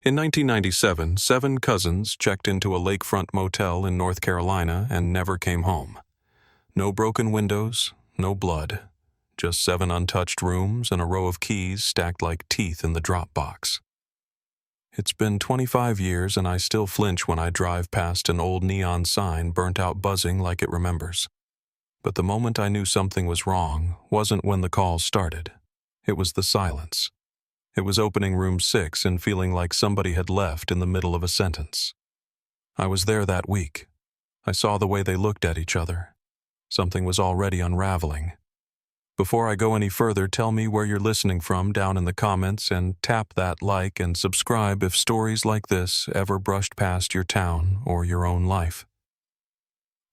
In 1997, 7 cousins checked into a lakefront motel in North Carolina and never came home. No broken windows, no blood, just 7 untouched rooms and a row of keys stacked like teeth in the drop box. It's been 25 years and I still flinch when I drive past an old neon sign burnt out buzzing like it remembers. But the moment I knew something was wrong wasn't when the call started. It was the silence. It was opening room 6 and feeling like somebody had left in the middle of a sentence. I was there that week. I saw the way they looked at each other. Something was already unraveling. Before I go any further, tell me where you're listening from down in the comments and tap that like and subscribe if stories like this ever brushed past your town or your own life.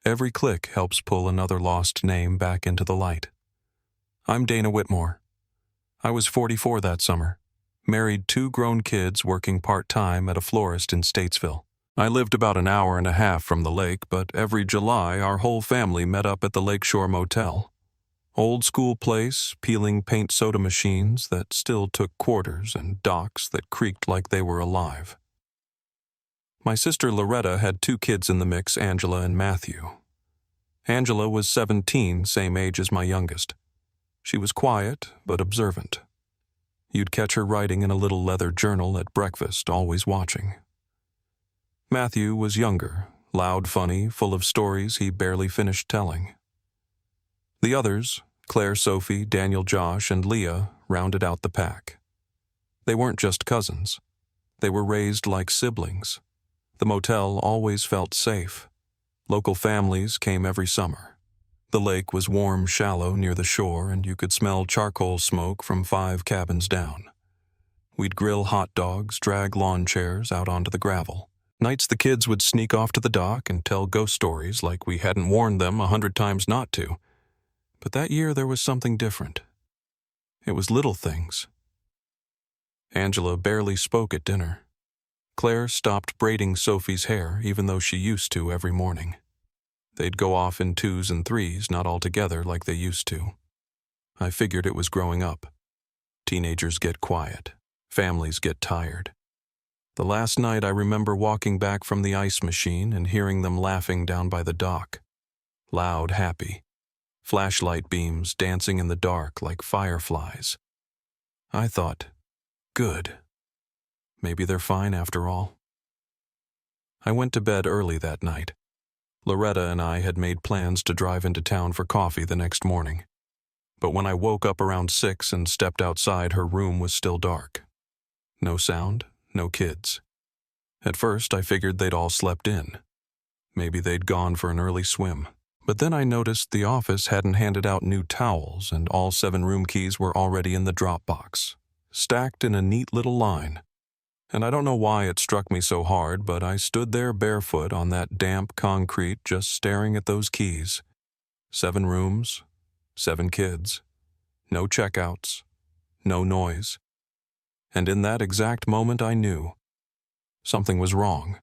Every click helps pull another lost name back into the light. I'm Dana Whitmore. I was 44 that summer, married 2 grown kids working part-time at a florist in Statesville. I lived about an hour and a half from the lake, but every July our whole family met up at the Lakeshore Motel. Old school place, peeling paint soda machines that still took quarters and docks that creaked like they were alive. My sister Loretta had 2 kids in the mix, Angela and Matthew. Angela was 17, same age as my youngest. She was quiet but observant. You'd catch her writing in a little leather journal at breakfast, always watching. Matthew was younger, loud, funny, full of stories he barely finished telling. The others, Claire, Sophie, Daniel, Josh, and Leah, rounded out the pack. They weren't just cousins. They were raised like siblings. The motel always felt safe. Local families came every summer. The lake was warm, shallow near the shore, and you could smell charcoal smoke from 5 cabins down. We'd grill hot dogs, drag lawn chairs out onto the gravel. Nights the kids would sneak off to the dock and tell ghost stories like we hadn't warned them 100 times not to. But that year there was something different. It was little things. Angela barely spoke at dinner. Claire stopped braiding Sophie's hair, even though she used to every morning. They'd go off in 2s and 3s, not all together like they used to. I figured it was growing up. Teenagers get quiet. Families get tired. The last night I remember walking back from the ice machine and hearing them laughing down by the dock. Loud, happy. Flashlight beams dancing in the dark like fireflies. I thought, good. Maybe they're fine after all. I went to bed early that night. Loretta and I had made plans to drive into town for coffee the next morning. But when I woke up around 6 and stepped outside, her room was still dark. No sound, no kids. At first, I figured they'd all slept in. Maybe they'd gone for an early swim. But then I noticed the office hadn't handed out new towels and all 7 room keys were already in the drop box, stacked in a neat little line. And I don't know why it struck me so hard, but I stood there barefoot on that damp concrete just staring at those keys. 7 rooms, 7 kids, no checkouts, no noise. And in that exact moment I knew something was wrong.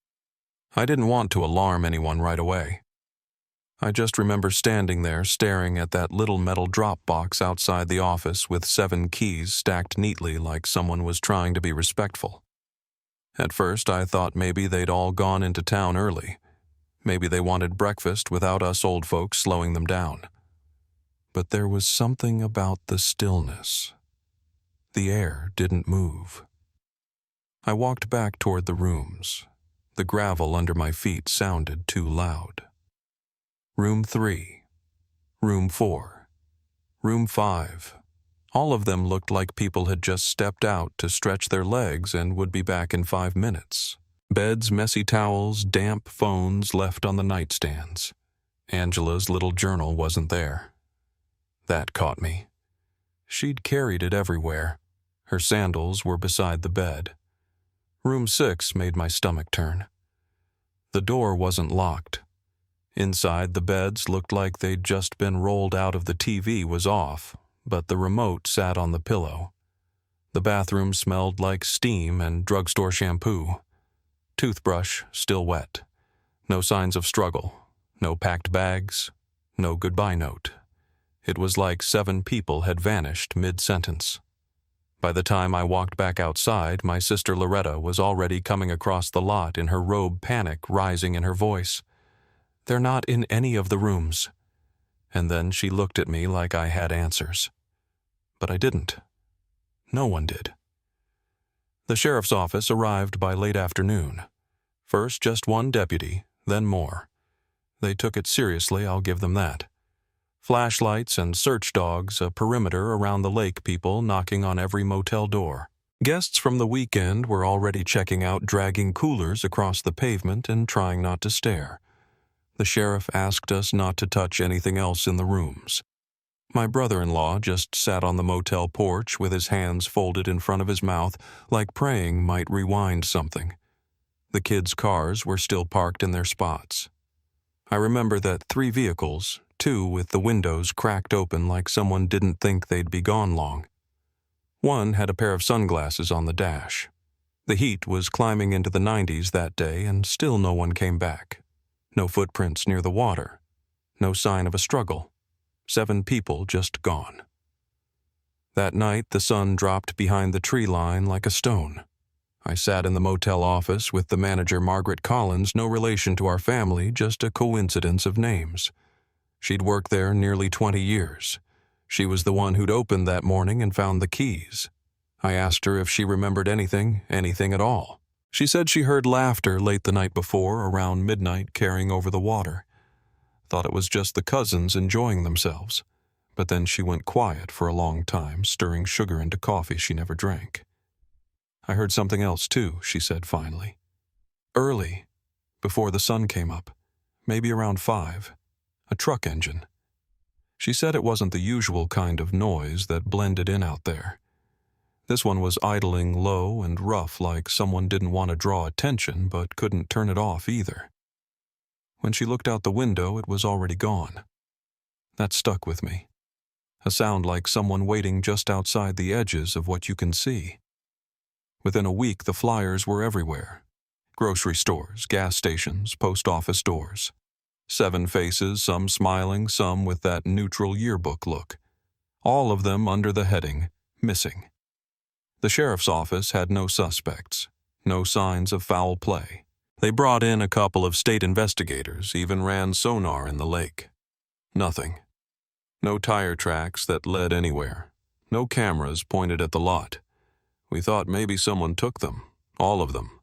I didn't want to alarm anyone right away. I just remember standing there staring at that little metal drop box outside the office with 7 keys stacked neatly like someone was trying to be respectful. At first, I thought maybe they'd all gone into town early. Maybe they wanted breakfast without us old folks slowing them down. But there was something about the stillness. The air didn't move. I walked back toward the rooms. The gravel under my feet sounded too loud. Room 3, Room 4, Room 5. All of them looked like people had just stepped out to stretch their legs and would be back in 5 minutes. Beds, messy towels, damp phones left on the nightstands. Angela's little journal wasn't there. That caught me. She'd carried it everywhere. Her sandals were beside the bed. Room 6 made my stomach turn. The door wasn't locked. Inside, the beds looked like they'd just been rolled out of the TV was off, but the remote sat on the pillow. The bathroom smelled like steam and drugstore shampoo. Toothbrush still wet. No signs of struggle. No packed bags. No goodbye note. It was like 7 people had vanished mid-sentence. By the time I walked back outside, my sister Loretta was already coming across the lot in her robe, panic rising in her voice. "They're not in any of the rooms." And then she looked at me like I had answers. But I didn't. No one did. The sheriff's office arrived by late afternoon. First just one deputy, then more. They took it seriously, I'll give them that. Flashlights and search dogs, a perimeter around the lake, people knocking on every motel door. Guests from the weekend were already checking out, dragging coolers across the pavement and trying not to stare. The sheriff asked us not to touch anything else in the rooms. My brother-in-law just sat on the motel porch with his hands folded in front of his mouth, like praying might rewind something. The kids' cars were still parked in their spots. I remember that 3 vehicles, 2 with the windows cracked open like someone didn't think they'd be gone long. One had a pair of sunglasses on the dash. The heat was climbing into the 90s that day, and still no one came back. No footprints near the water. No sign of a struggle. 7 people just gone. That night, the sun dropped behind the tree line like a stone. I sat in the motel office with the manager, Margaret Collins, no relation to our family, just a coincidence of names. She'd worked there nearly 20 years. She was the one who'd opened that morning and found the keys. I asked her if she remembered anything at all. She said she heard laughter late the night before, around midnight, carrying over the water. Thought it was just the cousins enjoying themselves. But then she went quiet for a long time, stirring sugar into coffee she never drank. "I heard something else too," she said finally. "Early, before the sun came up, maybe around 5, a truck engine." She said it wasn't the usual kind of noise that blended in out there. This one was idling low and rough, like someone didn't want to draw attention but couldn't turn it off either. When she looked out the window, it was already gone. That stuck with me. A sound like someone waiting just outside the edges of what you can see. Within a week, the flyers were everywhere. Grocery stores, gas stations, post office doors. 7 faces, some smiling, some with that neutral yearbook look. All of them under the heading, "Missing." The sheriff's office had no suspects, no signs of foul play. They brought in a couple of state investigators, even ran sonar in the lake. Nothing. No tire tracks that led anywhere. No cameras pointed at the lot. We thought maybe someone took them, all of them,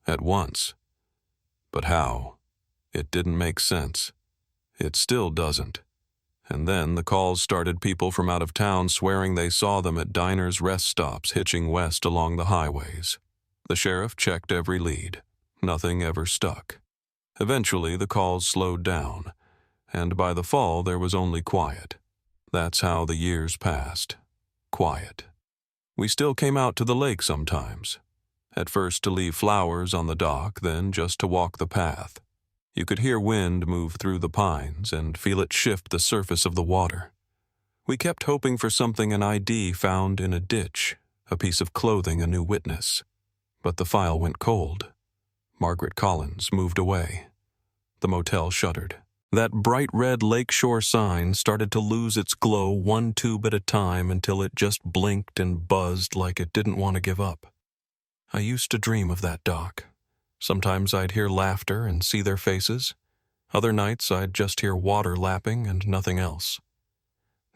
at once. But how? It didn't make sense. It still doesn't. And then the calls started, people from out of town swearing they saw them at diners, rest stops, hitching west along the highways. The sheriff checked every lead. Nothing ever stuck. Eventually, the calls slowed down, and by the fall, there was only quiet. That's how the years passed. Quiet. We still came out to the lake sometimes. At first to leave flowers on the dock, then just to walk the path. You could hear wind move through the pines and feel it shift the surface of the water. We kept hoping for something, an ID found in a ditch, a piece of clothing, a new witness. But the file went cold. Margaret Collins moved away. The motel shuttered. That bright red lakeshore sign started to lose its glow, 1 tube at a time, until it just blinked and buzzed like it didn't want to give up. I used to dream of that dock. Sometimes I'd hear laughter and see their faces. Other nights I'd just hear water lapping and nothing else.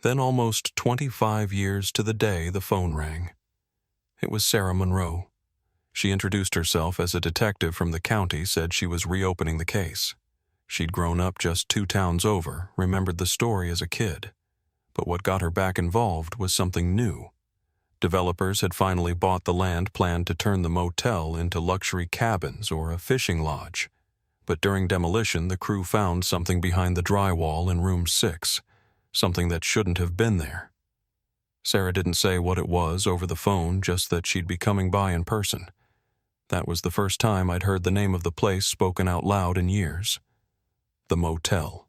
Then almost 25 years to the day, the phone rang. It was Sarah Monroe. She introduced herself as a detective from the county, said she was reopening the case. She'd grown up just 2 towns over, remembered the story as a kid. But what got her back involved was something new. Developers had finally bought the land planned to turn the motel into luxury cabins or a fishing lodge. But during demolition, the crew found something behind the drywall in room 6, something that shouldn't have been there. Sarah didn't say what it was over the phone, just that she'd be coming by in person. That was the first time I'd heard the name of the place spoken out loud in years. The motel.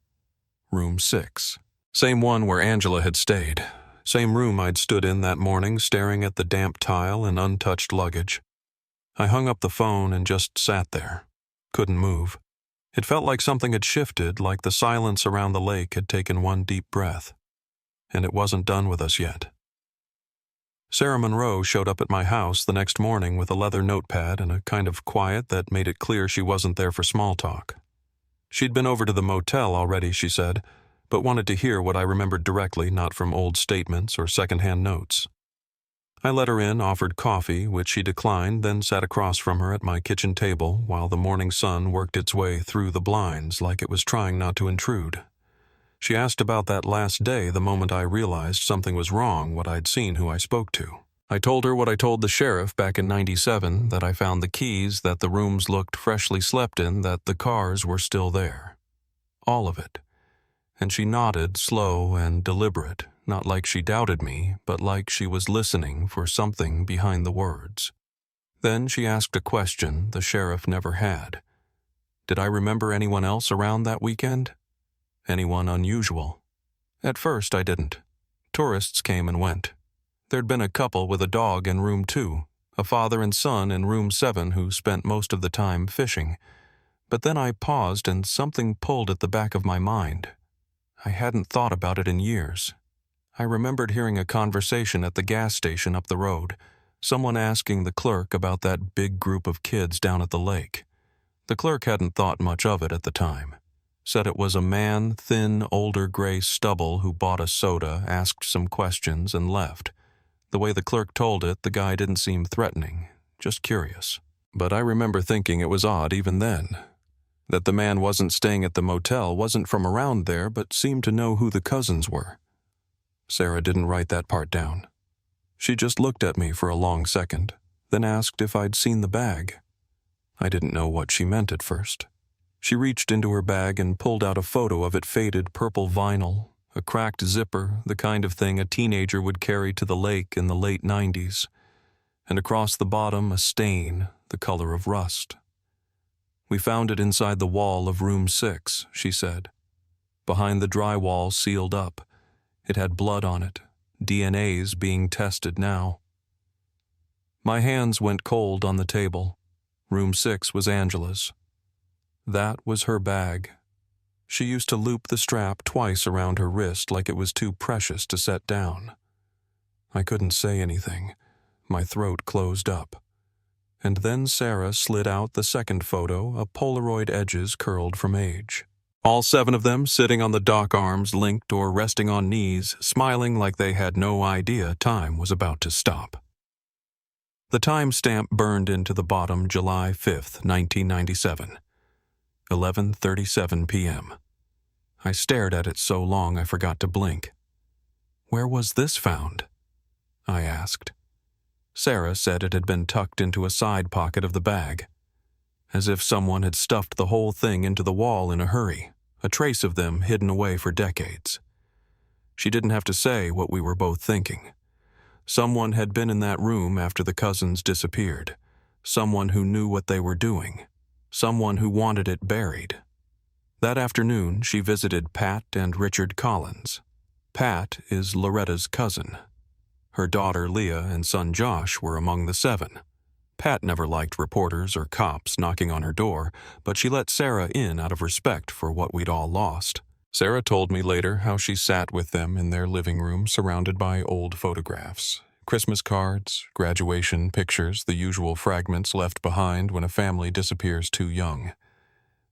Room 6. Same one where Angela had stayed. Same room I'd stood in that morning, staring at the damp tile and untouched luggage. I hung up the phone and just sat there. Couldn't move. It felt like something had shifted, like the silence around the lake had taken one deep breath. And it wasn't done with us yet. Sarah Monroe showed up at my house the next morning with a leather notepad and a kind of quiet that made it clear she wasn't there for small talk. She'd been over to the motel already, she said, but wanted to hear what I remembered directly, not from old statements or secondhand notes. I let her in, offered coffee, which she declined, then sat across from her at my kitchen table while the morning sun worked its way through the blinds like it was trying not to intrude. She asked about that last day the moment I realized something was wrong, what I'd seen, who I spoke to. I told her what I told the sheriff back in '97, that I found the keys, that the rooms looked freshly slept in, that the cars were still there. All of it. And she nodded, slow and deliberate, not like she doubted me, but like she was listening for something behind the words. Then she asked a question the sheriff never had. Did I remember anyone else around that weekend? Anyone unusual? At first I didn't. Tourists came and went. There'd been a couple with a dog in room 2, a father and son in room 7 who spent most of the time fishing. But then I paused and something pulled at the back of my mind. I hadn't thought about it in years. I remembered hearing a conversation at the gas station up the road, someone asking the clerk about that big group of kids down at the lake. The clerk hadn't thought much of it at the time. Said it was a man, thin, older gray stubble who bought a soda, asked some questions, and left. The way the clerk told it, the guy didn't seem threatening, just curious. But I remember thinking it was odd even then. That the man wasn't staying at the motel, wasn't from around there, but seemed to know who the cousins were. Sarah didn't write that part down. She just looked at me for a long second, then asked if I'd seen the bag. I didn't know what she meant at first. She reached into her bag and pulled out a photo of it, faded purple vinyl, a cracked zipper, the kind of thing a teenager would carry to the lake in the late '90s, and across the bottom a stain, the color of rust. We found it inside the wall of room 6, she said. Behind the drywall sealed up. It had blood on it, DNA's being tested now. My hands went cold on the table. Room 6 was Angela's. That was her bag. She used to loop the strap twice around her wrist like it was too precious to set down. I couldn't say anything. My throat closed up. And then Sarah slid out the second photo, a Polaroid edges curled from age. All 7 of them sitting on the dock arms linked or resting on knees, smiling like they had no idea time was about to stop. The time stamp burned into the bottom, July 5th, 1997. 11:37 p.m. I stared at it so long I forgot to blink. Where was this found? I asked. Sarah said it had been tucked into a side pocket of the bag, as if someone had stuffed the whole thing into the wall in a hurry, a trace of them hidden away for decades. She didn't have to say what we were both thinking. Someone had been in that room after the cousins disappeared, someone who knew what they were doing, someone who wanted it buried. That afternoon, she visited Pat and Richard Collins. Pat is Loretta's cousin. Her daughter Leah and son Josh were among the 7. Pat never liked reporters or cops knocking on her door, but she let Sarah in out of respect for what we'd all lost. Sarah told me later how she sat with them in their living room surrounded by old photographs, Christmas cards, graduation pictures, the usual fragments left behind when a family disappears too young.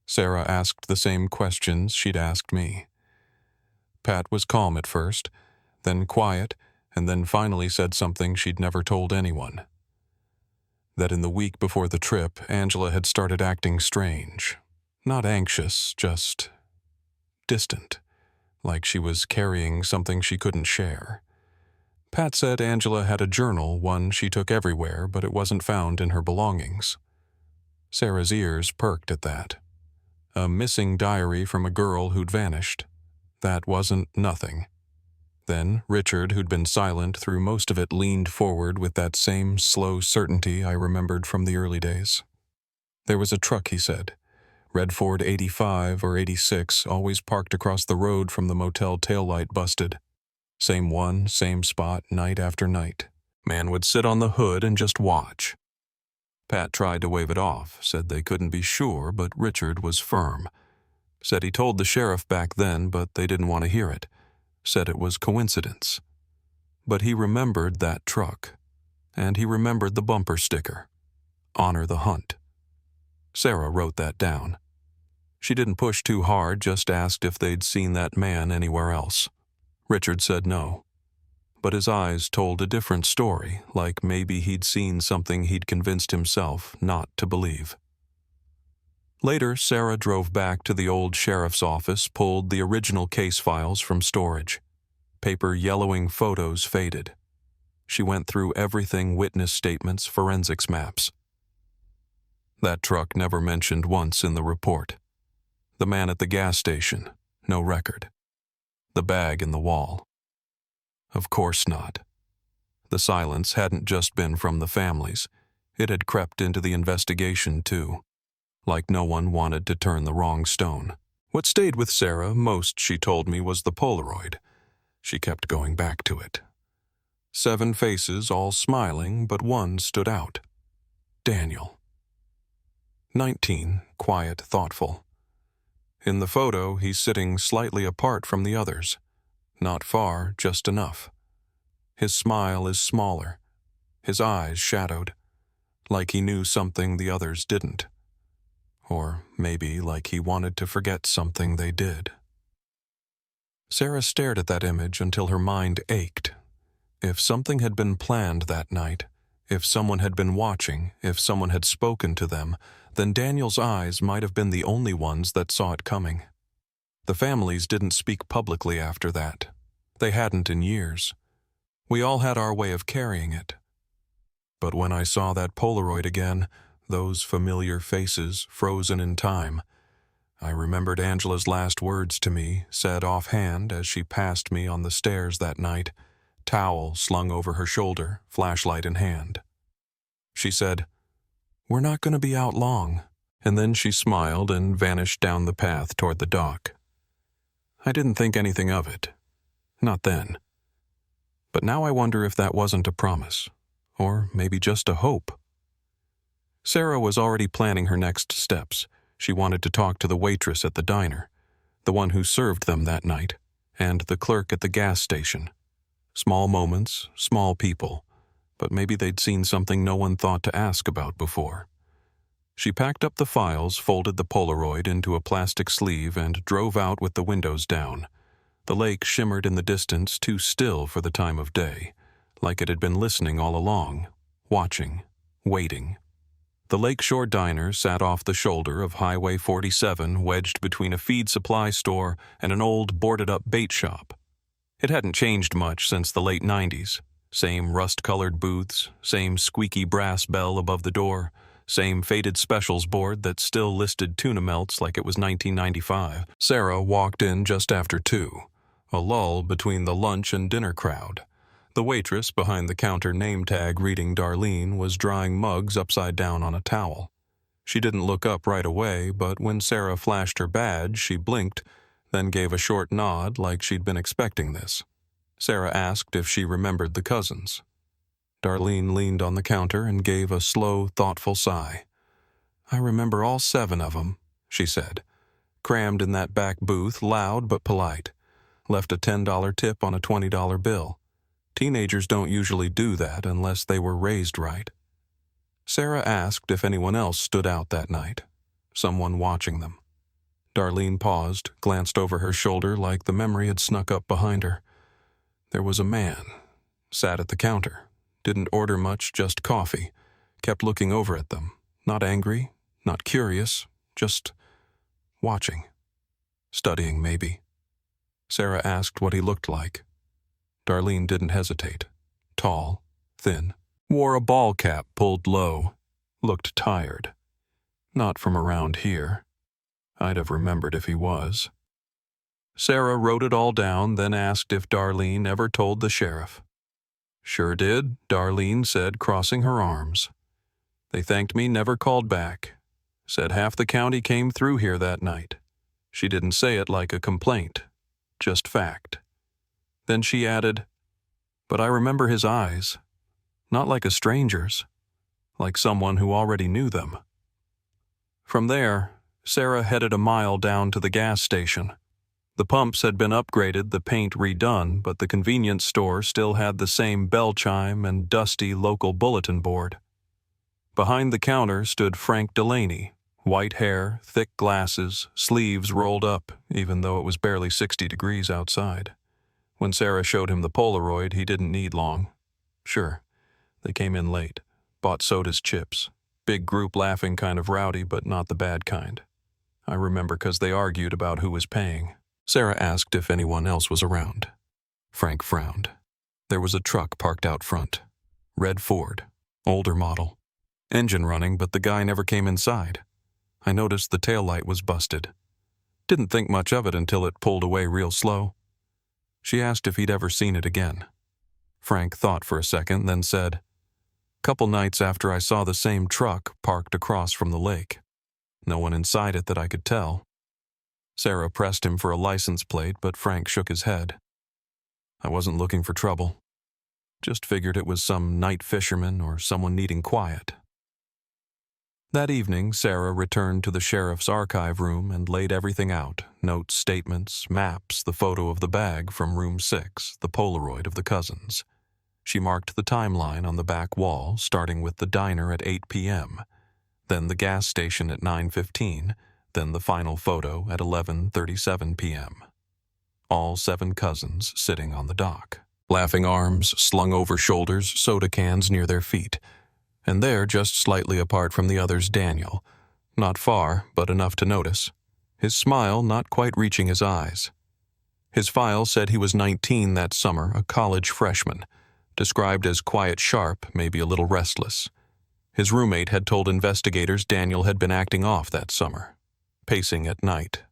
Sarah asked the same questions she'd asked me. Pat was calm at first, then quiet, and then finally said something she'd never told anyone. That in the week before the trip, Angela had started acting strange. Not anxious, just distant, like she was carrying something she couldn't share. Pat said Angela had a journal, one she took everywhere, but it wasn't found in her belongings. Sarah's ears perked at that. A missing diary from a girl who'd vanished. That wasn't nothing. Then Richard, who'd been silent through most of it, leaned forward with that same slow certainty I remembered from the early days. There was a truck, he said. Red Ford 85 or 86, always parked across the road from the motel taillight busted. Same one, same spot, night after night. Man would sit on the hood and just watch. Pat tried to wave it off, said they couldn't be sure, but Richard was firm. Said he told the sheriff back then, but they didn't want to hear it. Said it was coincidence. But he remembered that truck, and he remembered the bumper sticker, "Honor the Hunt." Sarah wrote that down. She didn't push too hard, just asked if they'd seen that man anywhere else. Richard said no, but his eyes told a different story, like maybe he'd seen something he'd convinced himself not to believe. Later, Sarah drove back to the old sheriff's office, pulled the original case files from storage. Paper yellowing, photos faded. She went through everything: witness statements, forensics maps. That truck never mentioned once in the report. The man at the gas station, no record. The bag in the wall. Of course not. The silence hadn't just been from the families. It had crept into the investigation too, like no one wanted to turn the wrong stone. What stayed with Sarah most, she told me, was the Polaroid. She kept going back to it. 7 faces, all smiling, but one stood out. Daniel. 19, quiet, thoughtful. In the photo, he's sitting slightly apart from the others. Not far, just enough. His smile is smaller, his eyes shadowed, like he knew something the others didn't. Or maybe like he wanted to forget something they did. Sarah stared at that image until her mind ached. If something had been planned that night, if someone had been watching, if someone had spoken to them, then Daniel's eyes might have been the only ones that saw it coming. The families didn't speak publicly after that. They hadn't in years. We all had our way of carrying it. But when I saw that Polaroid again, those familiar faces frozen in time, I remembered Angela's last words to me, said offhand as she passed me on the stairs that night, towel slung over her shoulder, flashlight in hand. She said, "We're not going to be out long," and then she smiled and vanished down the path toward the dock. I didn't think anything of it. Not then. But now I wonder if that wasn't a promise, or maybe just a hope. Sarah was already planning her next steps. She wanted to talk to the waitress at the diner, the one who served them that night, and the clerk at the gas station. Small moments, small people, but maybe they'd seen something no one thought to ask about before. She packed up the files, folded the Polaroid into a plastic sleeve, and drove out with the windows down. The lake shimmered in the distance, too still for the time of day, like it had been listening all along, watching, waiting. The lakeshore diner sat off the shoulder of Highway 47, wedged between a feed supply store and an old boarded-up bait shop. It hadn't changed much since the late 90s. Same rust-colored booths, same squeaky brass bell above the door, same faded specials board that still listed tuna melts like it was 1995. Sarah walked in just after 2, a lull between the lunch and dinner crowd. The waitress behind the counter name tag reading Darlene was drying mugs upside down on a towel. She didn't look up right away, but when Sarah flashed her badge, she blinked, then gave a short nod like she'd been expecting this. Sarah asked if she remembered the cousins. Darlene leaned on the counter and gave a slow, thoughtful sigh. "I remember all 7 of them," she said. "Crammed in that back booth, loud but polite. Left a $10 tip on a $20 bill. Teenagers don't usually do that unless they were raised right." Sarah asked if anyone else stood out that night, someone watching them. Darlene paused, glanced over her shoulder like the memory had snuck up behind her. There was a man, sat at the counter, didn't order much, just coffee, kept looking over at them, not angry, not curious, just watching. Studying, maybe. Sarah asked what he looked like. Darlene didn't hesitate. Tall, thin, wore a ball cap pulled low, looked tired. Not from around here. I'd have remembered if he was. Sarah wrote it all down, then asked if Darlene ever told the sheriff. "Sure did," Darlene said, crossing her arms. "They thanked me, never called back. Said half the county came through here that night." She didn't say it like a complaint, just fact. Then she added, "But I remember his eyes, not like a stranger's, like someone who already knew them." From there, Sarah headed a mile down to the gas station. The pumps had been upgraded, the paint redone, but the convenience store still had the same bell chime and dusty local bulletin board. Behind the counter stood Frank Delaney, white hair, thick glasses, sleeves rolled up, even though it was barely 60 degrees outside. When Sarah showed him the Polaroid, he didn't need long. Sure, they came in late, bought sodas, chips. Big group laughing, kind of rowdy, but not the bad kind. I remember because they argued about who was paying. Sarah asked if anyone else was around. Frank frowned. There was a truck parked out front. Red Ford, older model. Engine running, but the guy never came inside. I noticed the taillight was busted. Didn't think much of it until it pulled away real slow. She asked if he'd ever seen it again. Frank thought for a second, then said, "Couple nights after I saw the same truck parked across from the lake. No one inside it that I could tell." Sarah pressed him for a license plate, but Frank shook his head. "I wasn't looking for trouble. Just figured it was some night fisherman or someone needing quiet." That evening, Sarah returned to the sheriff's archive room and laid everything out: notes, statements, maps, the photo of the bag from room 6, the Polaroid of the cousins. She marked the timeline on the back wall, starting with the diner at 8 p.m., then the gas station at 9:15, then the final photo at 11:37 p.m. All 7 cousins sitting on the dock. Laughing arms slung over shoulders, soda cans near their feet. And there, just slightly apart from the others, Daniel. Not far, but enough to notice. His smile not quite reaching his eyes. His file said he was 19 that summer, a college freshman. Described as quiet, sharp, maybe a little restless. His roommate had told investigators Daniel had been acting off that summer. Pacing at night.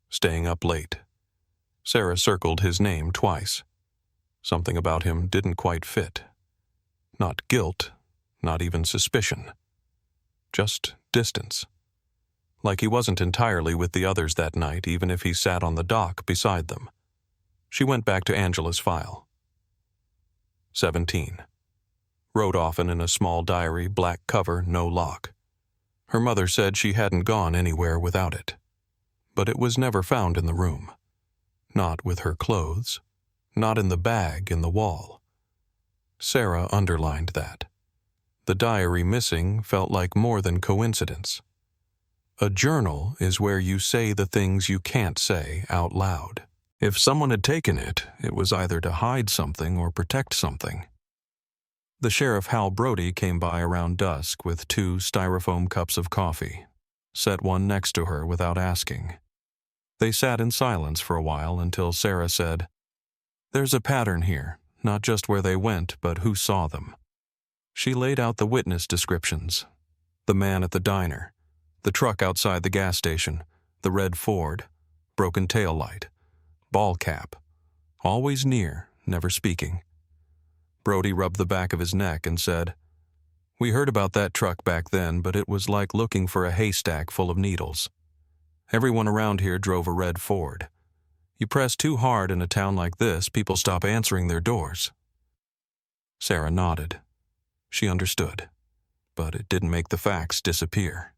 Staying up late. Sarah circled his name twice. Something about him didn't quite fit. Not guilt, not even suspicion. Just distance. Like he wasn't entirely with the others that night, even if he sat on the dock beside them. She went back to Angela's file. 17. Wrote often in a small diary, black cover, no lock. Her mother said she hadn't gone anywhere without it. But it was never found in the room. Not with her clothes. Not in the bag in the wall. Sarah underlined that. The diary missing felt like more than coincidence. A journal is where you say the things you can't say out loud. If someone had taken it, it was either to hide something or protect something. The sheriff, Hal Brody, came by around dusk with 2 styrofoam cups of coffee. Set one next to her without asking. They sat in silence for a while until Sarah said, "There's a pattern here, not just where they went, but who saw them." She laid out the witness descriptions. The man at the diner, the truck outside the gas station, the red Ford, broken tail light, ball cap, always near, never speaking. Brody rubbed the back of his neck and said, "We heard about that truck back then, but it was like looking for a haystack full of needles. Everyone around here drove a red Ford. You press too hard in a town like this, people stop answering their doors." Sarah nodded. She understood, but it didn't make the facts disappear.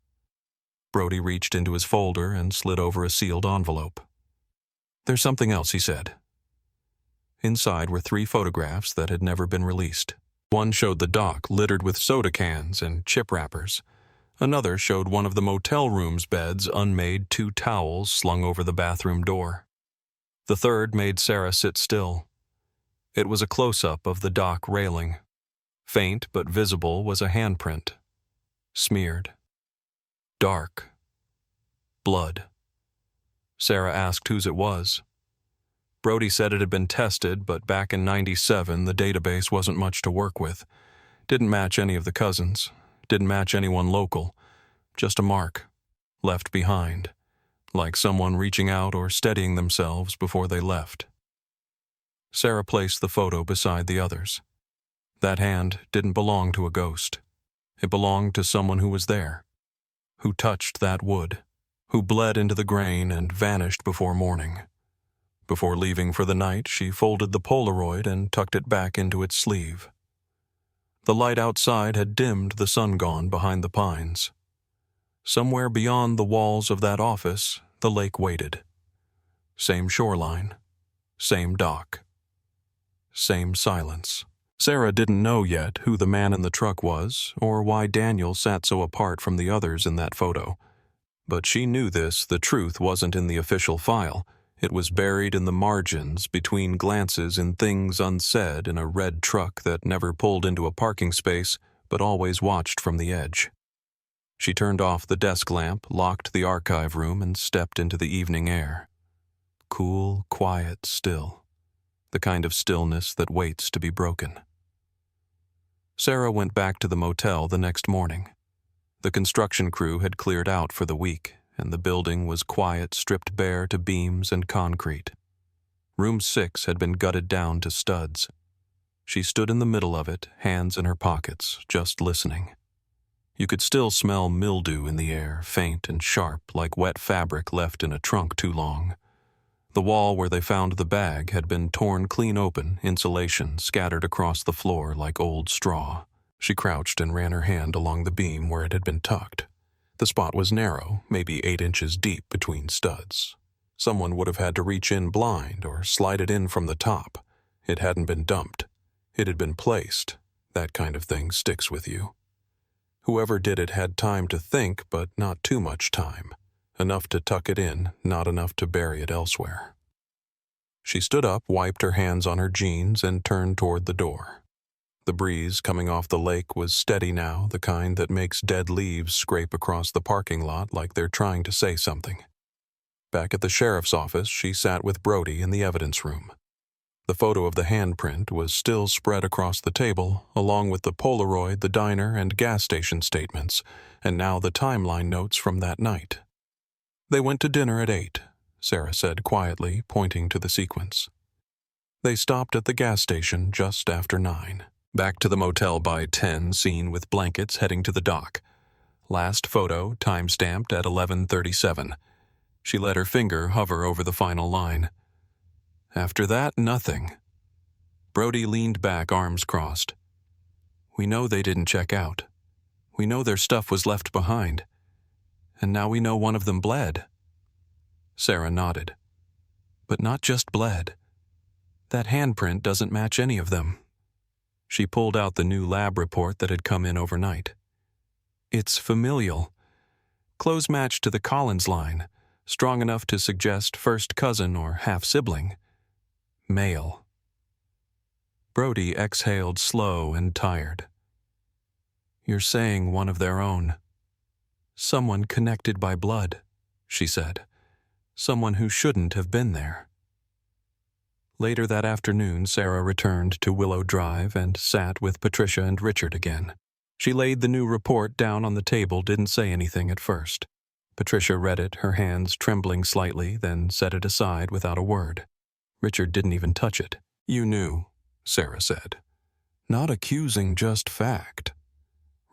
Brody reached into his folder and slid over a sealed envelope. "There's something else," he said. Inside were 3 photographs that had never been released. One showed the dock littered with soda cans and chip wrappers. Another showed one of the motel room's beds unmade, 2 towels slung over the bathroom door. The third made Sarah sit still. It was a close-up of the dock railing. Faint but visible was a handprint. Smeared. Dark. Blood. Sarah asked whose it was. Brody said it had been tested, but back in '97 the database wasn't much to work with. Didn't match any of the cousins. Didn't match anyone local. Just a mark. Left behind. Like someone reaching out or steadying themselves before they left. Sarah placed the photo beside the others. That hand didn't belong to a ghost. It belonged to someone who was there. Who touched that wood. Who bled into the grain and vanished before morning. Before leaving for the night, she folded the Polaroid and tucked it back into its sleeve. The light outside had dimmed, the sun gone behind the pines. Somewhere beyond the walls of that office, the lake waited. Same shoreline. Same dock. Same silence. Sarah didn't know yet who the man in the truck was or why Daniel sat so apart from the others in that photo. But she knew the truth wasn't in the official file. It was buried in the margins between glances in things unsaid in a red truck that never pulled into a parking space but always watched from the edge. She turned off the desk lamp, locked the archive room, and stepped into the evening air. Cool, quiet, still. The kind of stillness that waits to be broken. Sarah went back to the motel the next morning. The construction crew had cleared out for the week, and the building was quiet, stripped bare to beams and concrete. Room 6 had been gutted down to studs. She stood in the middle of it, hands in her pockets, just listening. You could still smell mildew in the air, faint and sharp, like wet fabric left in a trunk too long. The wall where they found the bag had been torn clean open, insulation scattered across the floor like old straw. She crouched and ran her hand along the beam where it had been tucked. The spot was narrow, maybe 8 inches deep between studs. Someone would have had to reach in blind or slide it in from the top. It hadn't been dumped. It had been placed. That kind of thing sticks with you. Whoever did it had time to think, but not too much time. Enough to tuck it in, not enough to bury it elsewhere. She stood up, wiped her hands on her jeans, and turned toward the door. The breeze coming off the lake was steady now, the kind that makes dead leaves scrape across the parking lot like they're trying to say something. Back at the sheriff's office, she sat with Brody in the evidence room. The photo of the handprint was still spread across the table, along with the Polaroid, the diner, and gas station statements, and now the timeline notes from that night. They went to dinner at 8, Sarah said quietly, pointing to the sequence. They stopped at the gas station just after 9. Back to the motel by 10, seen with blankets heading to the dock. Last photo, time-stamped at 11:37. She let her finger hover over the final line. After that, nothing. Brody leaned back, arms crossed. We know they didn't check out. We know their stuff was left behind. And now we know one of them bled. Sarah nodded. But not just bled. That handprint doesn't match any of them. She pulled out the new lab report that had come in overnight. It's familial. Close match to the Collins line, strong enough to suggest first cousin or half-sibling. Male. Brody exhaled slow and tired. You're saying one of their own. Someone connected by blood, she said. Someone who shouldn't have been there. Later that afternoon, Sarah returned to Willow Drive and sat with Patricia and Richard again. She laid the new report down on the table, didn't say anything at first. Patricia read it, her hands trembling slightly, then set it aside without a word. Richard didn't even touch it. You knew, Sarah said. Not accusing, just fact.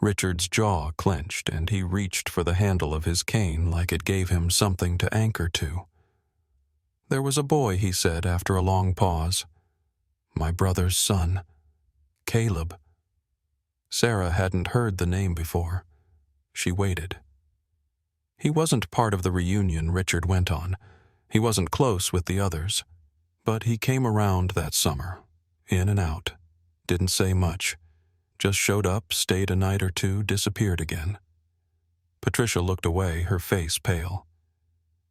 Richard's jaw clenched, and he reached for the handle of his cane like it gave him something to anchor to. There was a boy, he said after a long pause. My brother's son. Caleb. Sarah hadn't heard the name before. She waited. He wasn't part of the reunion, Richard went on. He wasn't close with the others. But he came around that summer, in and out. Didn't say much. Just showed up, stayed a night or two, disappeared again. Patricia looked away, her face pale.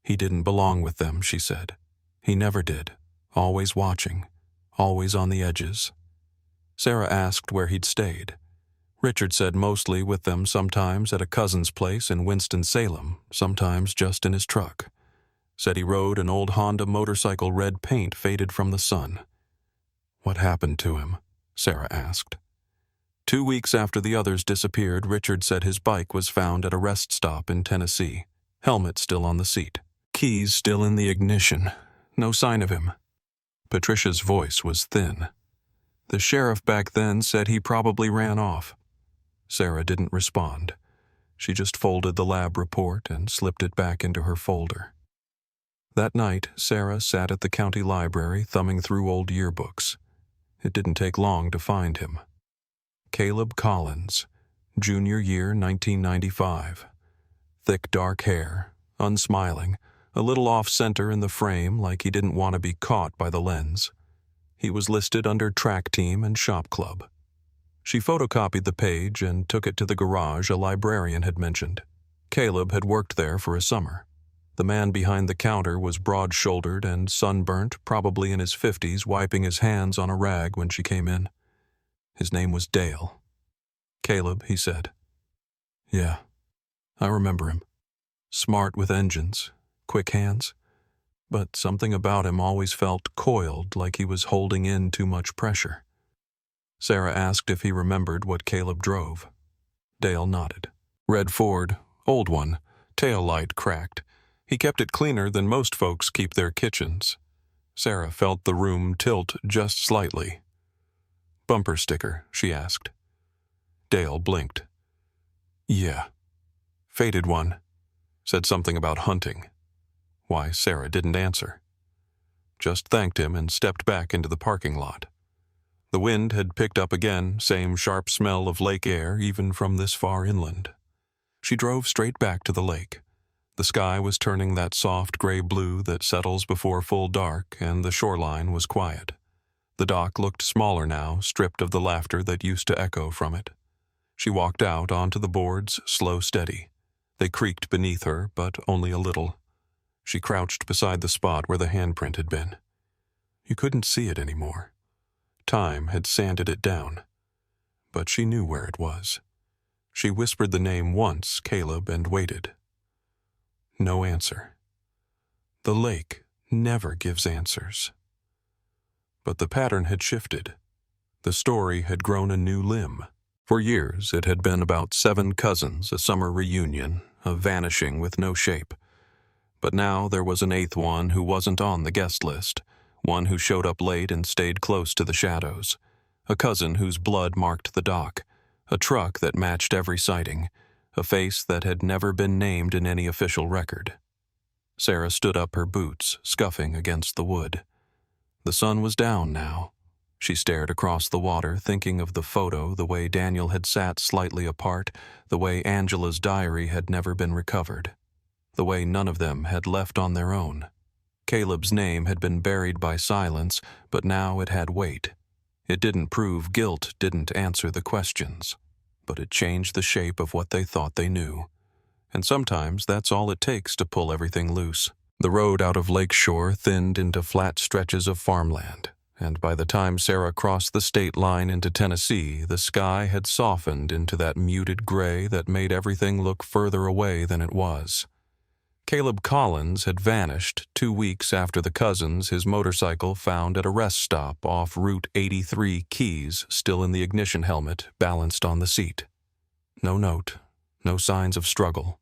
He didn't belong with them, she said. He never did. Always watching. Always on the edges. Sarah asked where he'd stayed. Richard said mostly with them, sometimes at a cousin's place in Winston-Salem, sometimes just in his truck. Said he rode an old Honda motorcycle, red paint faded from the sun. What happened to him? Sarah asked. 2 weeks after the others disappeared, Richard said his bike was found at a rest stop in Tennessee. Helmet still on the seat. Keys still in the ignition. No sign of him. Patricia's voice was thin. The sheriff back then said he probably ran off. Sarah didn't respond. She just folded the lab report and slipped it back into her folder. That night, Sarah sat at the county library thumbing through old yearbooks. It didn't take long to find him. Caleb Collins, junior year 1995. Thick dark hair, unsmiling, a little off-center in the frame like he didn't want to be caught by the lens. He was listed under track team and shop club. She photocopied the page and took it to the garage a librarian had mentioned. Caleb had worked there for a summer. The man behind the counter was broad-shouldered and sunburnt, probably in his 50s, wiping his hands on a rag when she came in. His name was Dale. "Caleb," he said. "Yeah, I remember him. Smart with engines, quick hands. But something about him always felt coiled, like he was holding in too much pressure." Sarah asked if he remembered what Caleb drove. Dale nodded. "Red Ford, old one, tail light cracked. He kept it cleaner than most folks keep their kitchens." Sarah felt the room tilt just slightly. "Bumper sticker?" she asked. Dale blinked. "Yeah. Faded one. Said something about hunting." Why, Sarah didn't answer. Just thanked him and stepped back into the parking lot. The wind had picked up again, same sharp smell of lake air even from this far inland. She drove straight back to the lake. The sky was turning that soft gray blue that settles before full dark, and the shoreline was quiet. The dock looked smaller now, stripped of the laughter that used to echo from it. She walked out onto the boards, slow steady. They creaked beneath her, but only a little. She crouched beside the spot where the handprint had been. You couldn't see it anymore. Time had sanded it down. But she knew where it was. She whispered the name once, Caleb, and waited. No answer. The lake never gives answers. But the pattern had shifted. The story had grown a new limb. For years, it had been about 7 cousins, a summer reunion, a vanishing with no shape. But now there was an 8th one who wasn't on the guest list, one who showed up late and stayed close to the shadows, a cousin whose blood marked the dock, a truck that matched every sighting, a face that had never been named in any official record. Sarah stood up her boots, scuffing against the wood. The sun was down now. She stared across the water, thinking of the photo, the way Daniel had sat slightly apart, the way Angela's diary had never been recovered, the way none of them had left on their own. Caleb's name had been buried by silence, but now it had weight. It didn't prove guilt, didn't answer the questions, but it changed the shape of what they thought they knew. And sometimes that's all it takes to pull everything loose. The road out of Lakeshore thinned into flat stretches of farmland, and by the time Sarah crossed the state line into Tennessee, the sky had softened into that muted gray that made everything look further away than it was. Caleb Collins had vanished 2 weeks after the cousins his motorcycle found at a rest stop off Route 83, keys still in the ignition helmet, balanced on the seat. No note, no signs of struggle.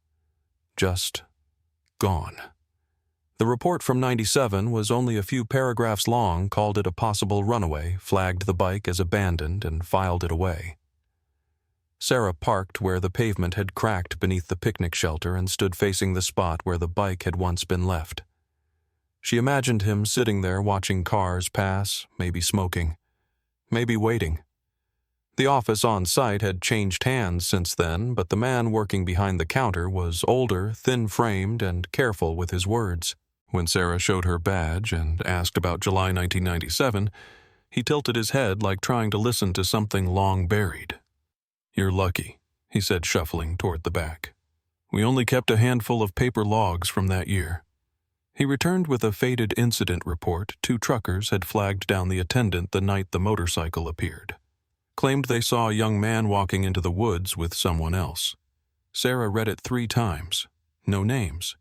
Just gone. The report from 97 was only a few paragraphs long, called it a possible runaway, flagged the bike as abandoned, and filed it away. Sarah parked where the pavement had cracked beneath the picnic shelter and stood facing the spot where the bike had once been left. She imagined him sitting there watching cars pass, maybe smoking, maybe waiting. The office on site had changed hands since then, but the man working behind the counter was older, thin-framed, and careful with his words. When Sarah showed her badge and asked about July 1997, he tilted his head like trying to listen to something long buried. "You're lucky," he said, shuffling toward the back. "We only kept a handful of paper logs from that year." He returned with a faded incident report 2 truckers had flagged down the attendant the night the motorcycle appeared. Claimed they saw a young man walking into the woods with someone else. Sarah read it 3 times. No names.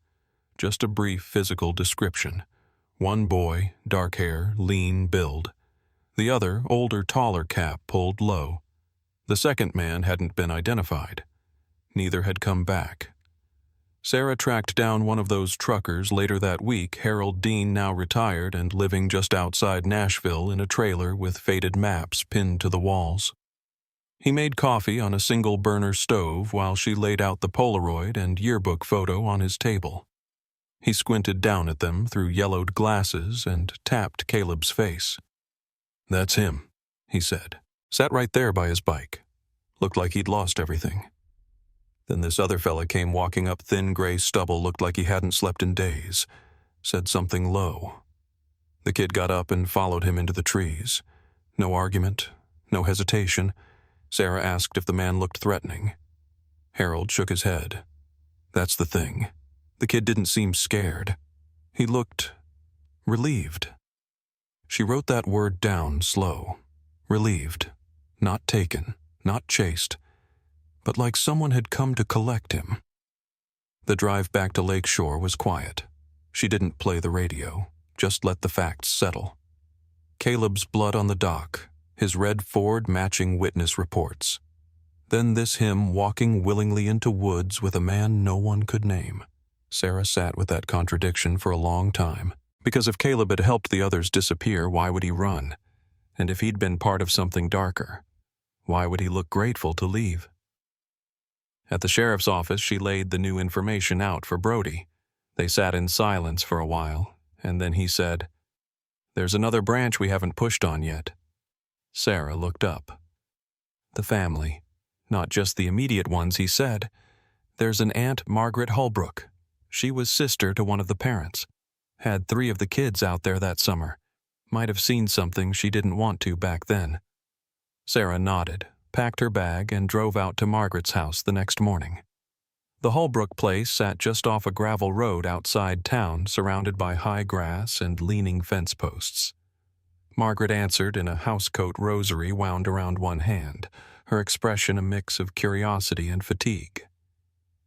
Just a brief physical description. One boy, dark hair, lean build. The other, older, taller, cap pulled low. The second man hadn't been identified. Neither had come back. Sarah tracked down one of those truckers later that week, Harold Dean, now retired and living just outside Nashville in a trailer with faded maps pinned to the walls. He made coffee on a single-burner stove while she laid out the Polaroid and yearbook photo on his table. He squinted down at them through yellowed glasses and tapped Caleb's face. "That's him," he said. Sat right there by his bike. Looked like he'd lost everything. Then this other fella came walking up thin gray stubble, looked like he hadn't slept in days. said something low. The kid got up and followed him into the trees. No argument, no hesitation. Sarah asked if the man looked threatening. Harold shook his head. That's the thing. The kid didn't seem scared. He looked relieved. She wrote that word down slow. Relieved. Not taken, not chased, but like someone had come to collect him. The drive back to Lakeshore was quiet. She didn't play the radio, just let the facts settle. Caleb's blood on the dock, his red Ford matching witness reports. Then this him walking willingly into woods with a man no one could name. Sarah sat with that contradiction for a long time, because if Caleb had helped the others disappear, why would he run? And if he'd been part of something darker, why would he look grateful to leave? At the sheriff's office, she laid the new information out for Brody. They sat in silence for a while, and then he said, "There's another branch we haven't pushed on yet." Sarah looked up. "The family. Not just the immediate ones," he said. "There's an Aunt Margaret Holbrook. She was sister to one of the parents. Had 3 of the kids out there that summer. Might have seen something she didn't want to back then." Sarah nodded, packed her bag, and drove out to Margaret's house the next morning. The Holbrook place sat just off a gravel road outside town, surrounded by high grass and leaning fence posts. Margaret answered in a housecoat rosary wound around one hand, her expression a mix of curiosity and fatigue.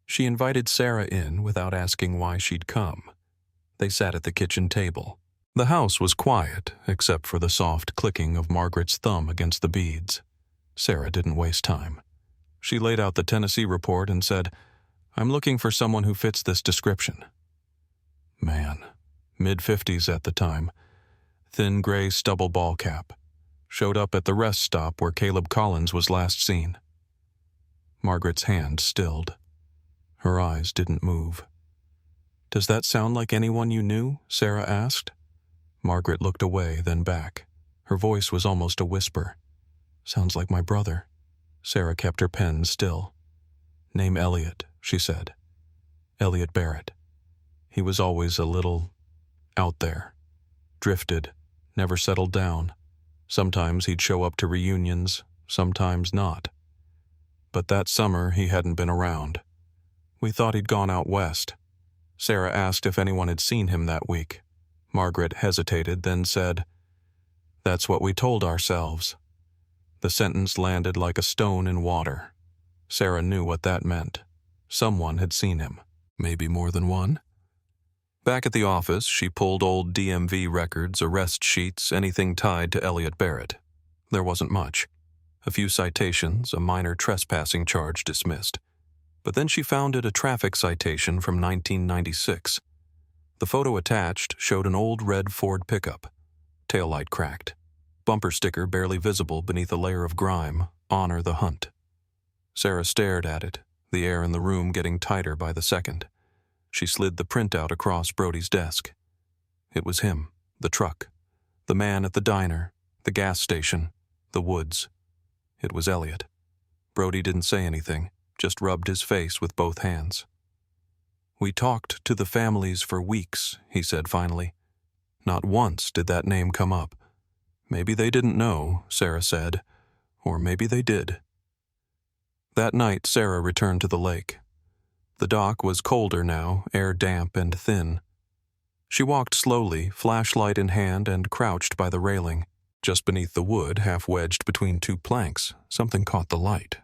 She invited Sarah in without asking why she'd come. They sat at the kitchen table. The house was quiet, except for the soft clicking of Margaret's thumb against the beads. Sarah didn't waste time. She laid out the Tennessee report and said, "I'm looking for someone who fits this description." Man, mid-50s at the time. Thin gray stubble ball cap. Showed up at the rest stop where Caleb Collins was last seen. Margaret's hand stilled. Her eyes didn't move. "Does that sound like anyone you knew?" Sarah asked. Margaret looked away, then back. Her voice was almost a whisper. "Sounds like my brother." Sarah kept her pen still. "Name Elliot," she said. "Elliot Barrett. He was always a little out there. Drifted, never settled down. Sometimes he'd show up to reunions, sometimes not. But that summer he hadn't been around. We thought he'd gone out west." Sarah asked if anyone had seen him that week. Margaret hesitated, then said, "That's what we told ourselves." The sentence landed like a stone in water. Sarah knew what that meant. Someone had seen him. Maybe more than one? Back at the office, she pulled old DMV records, arrest sheets, anything tied to Elliot Barrett. There wasn't much. A few citations, a minor trespassing charge dismissed. But then she founded a traffic citation from 1996. The photo attached showed an old red Ford pickup. Taillight cracked. Bumper sticker barely visible beneath a layer of grime, "Honor the Hunt." Sarah stared at it, the air in the room getting tighter by the second. She slid the printout across Brody's desk. It was him, the truck, the man at the diner, the gas station, the woods. It was Elliot. Brody didn't say anything, just rubbed his face with both hands. "We talked to the families for weeks," he said finally. "Not once did that name come up. Maybe they didn't know," Sarah said, "or maybe they did." That night, Sarah returned to the lake. The dock was colder now, air damp and thin. She walked slowly, flashlight in hand, and crouched by the railing. Just beneath the wood, half wedged between 2 planks, something caught the light.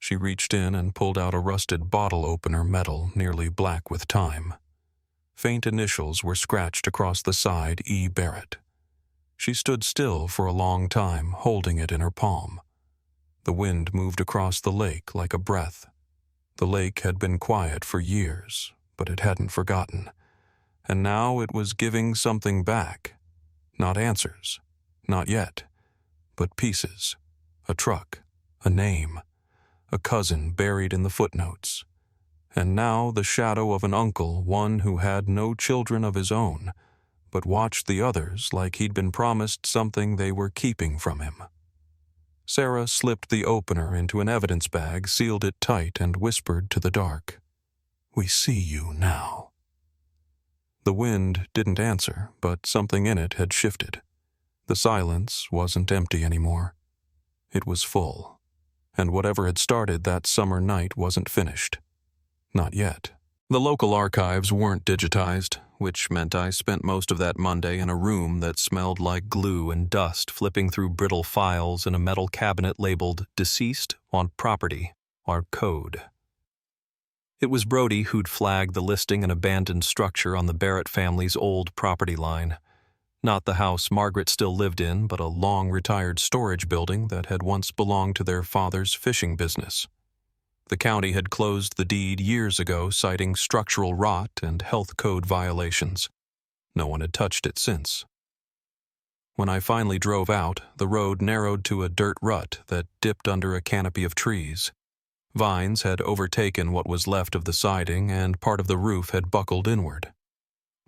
She reached in and pulled out a rusted bottle opener metal, nearly black with time. Faint initials were scratched across the side, E. Barrett. She stood still for a long time, holding it in her palm. The wind moved across the lake like a breath. The lake had been quiet for years, but it hadn't forgotten. And now it was giving something back. Not answers. Not yet. But pieces. A truck. A name. A cousin buried in the footnotes. And now the shadow of an uncle, one who had no children of his own, but watched the others like he'd been promised something they were keeping from him. Sarah slipped the opener into an evidence bag, sealed it tight, and whispered to the dark, "We see you now." The wind didn't answer, but something in it had shifted. The silence wasn't empty anymore. It was full, and whatever had started that summer night wasn't finished. Not yet. The local archives weren't digitized, which meant I spent most of that Monday in a room that smelled like glue and dust, flipping through brittle files in a metal cabinet labeled Deceased on Property, our code. It was Brody who'd flagged the listing an abandoned structure on the Barrett family's old property line. Not the house Margaret still lived in, but a long-retired storage building that had once belonged to their father's fishing business. The county had closed the deed years ago, citing structural rot and health code violations. No one had touched it since. When I finally drove out, the road narrowed to a dirt rut that dipped under a canopy of trees. Vines had overtaken what was left of the siding, and part of the roof had buckled inward.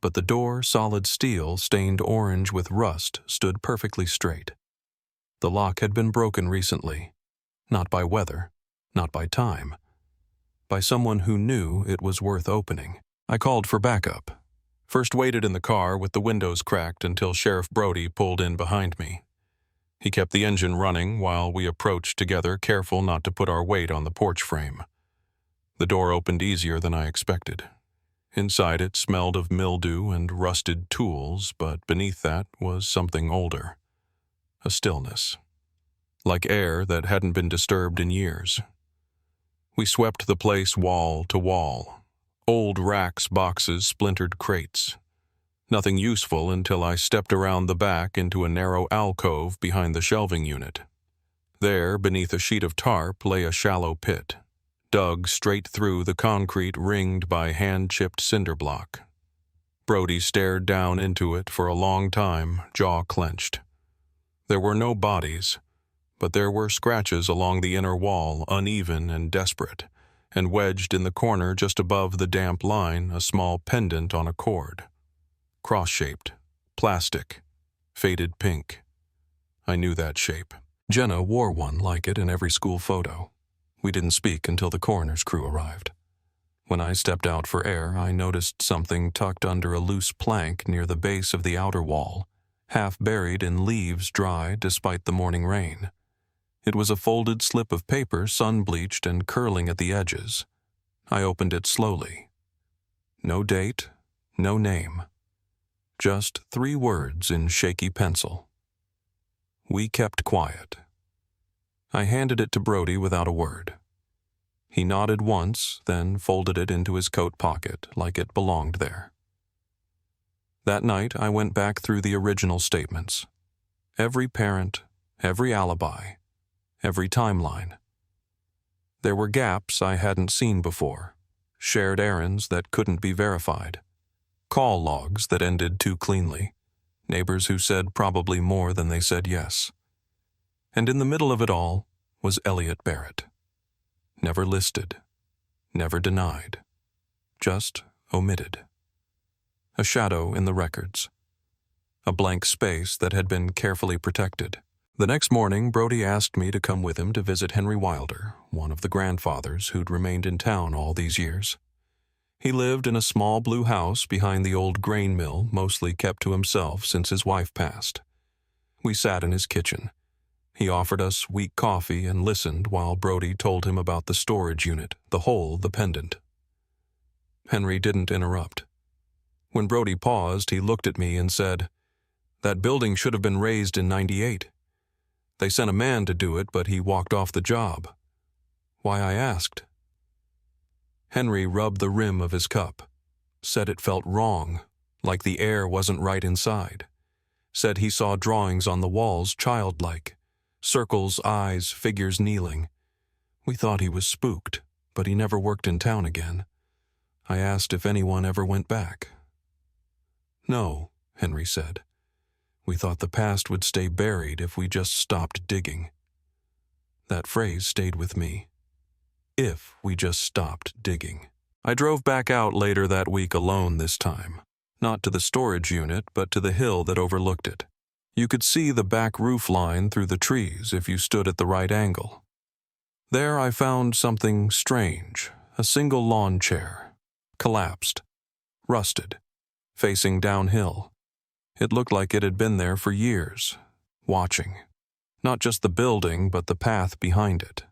But the door, solid steel, stained orange with rust, stood perfectly straight. The lock had been broken recently, not by weather, not by time, by someone who knew it was worth opening. I called for backup. First waited in the car with the windows cracked until Sheriff Brody pulled in behind me. He kept the engine running while we approached together, careful not to put our weight on the porch frame. The door opened easier than I expected. Inside it smelled of mildew and rusted tools, but beneath that was something older. A stillness, like air that hadn't been disturbed in years. We swept the place wall to wall. Old racks, boxes, splintered crates. Nothing useful until I stepped around the back into a narrow alcove behind the shelving unit. There, beneath a sheet of tarp, lay a shallow pit, dug straight through the concrete ringed by hand-chipped cinder block. Brody stared down into it for a long time, jaw clenched. There were no bodies, but there were scratches along the inner wall, uneven and desperate, and wedged in the corner just above the damp line, a small pendant on a cord. Cross-shaped, plastic, faded pink. I knew that shape. Jenna wore one like it in every school photo. We didn't speak until the coroner's crew arrived. When I stepped out for air, I noticed something tucked under a loose plank near the base of the outer wall, half buried in leaves dry despite the morning rain. It was a folded slip of paper, sun-bleached and curling at the edges. I opened it slowly. No date, no name. Just 3 words in shaky pencil. We kept quiet. I handed it to Brody without a word. He nodded once, then folded it into his coat pocket like it belonged there. That night, I went back through the original statements. Every parent, every alibi, every timeline. There were gaps I hadn't seen before, shared errands that couldn't be verified, call logs that ended too cleanly, neighbors who said probably more than they said yes. And in the middle of it all was Elliot Barrett. Never listed, never denied, just omitted. A shadow in the records. A blank space that had been carefully protected. The next morning, Brody asked me to come with him to visit Henry Wilder, one of the grandfathers who'd remained in town all these years. He lived in a small blue house behind the old grain mill, mostly kept to himself since his wife passed. We sat in his kitchen. He offered us weak coffee and listened while Brody told him about the storage unit, the hole, the pendant. Henry didn't interrupt. When Brody paused, he looked at me and said, "That building should have been raised in '98. They sent a man to do it, but he walked off the job." Why, I asked. Henry rubbed the rim of his cup, said it felt wrong, like the air wasn't right inside. Said he saw drawings on the walls childlike, circles, eyes, figures kneeling. We thought he was spooked, but he never worked in town again. I asked if anyone ever went back. "No," Henry said. "We thought the past would stay buried if we just stopped digging." That phrase stayed with me. If we just stopped digging. I drove back out later that week alone this time. Not to the storage unit, but to the hill that overlooked it. You could see the back roof line through the trees if you stood at the right angle. There I found something strange, a single lawn chair, collapsed, rusted, facing downhill. It looked like it had been there for years, watching. Not just the building, but the path behind it.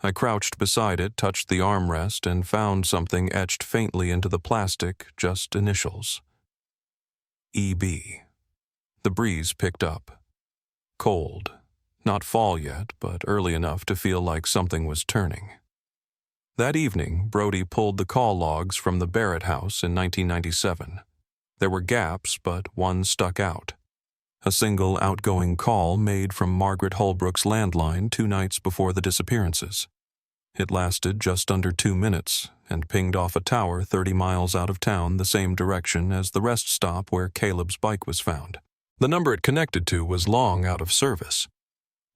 I crouched beside it, touched the armrest, and found something etched faintly into the plastic, just initials. EB. The breeze picked up. Cold. Not fall yet, but early enough to feel like something was turning. That evening, Brody pulled the call logs from the Barrett house in 1997. There were gaps, but one stuck out. A single outgoing call made from Margaret Holbrook's landline 2 nights before the disappearances. It lasted just under 2 minutes and pinged off a tower 30 miles out of town, the same direction as the rest stop where Caleb's bike was found. The number it connected to was long out of service.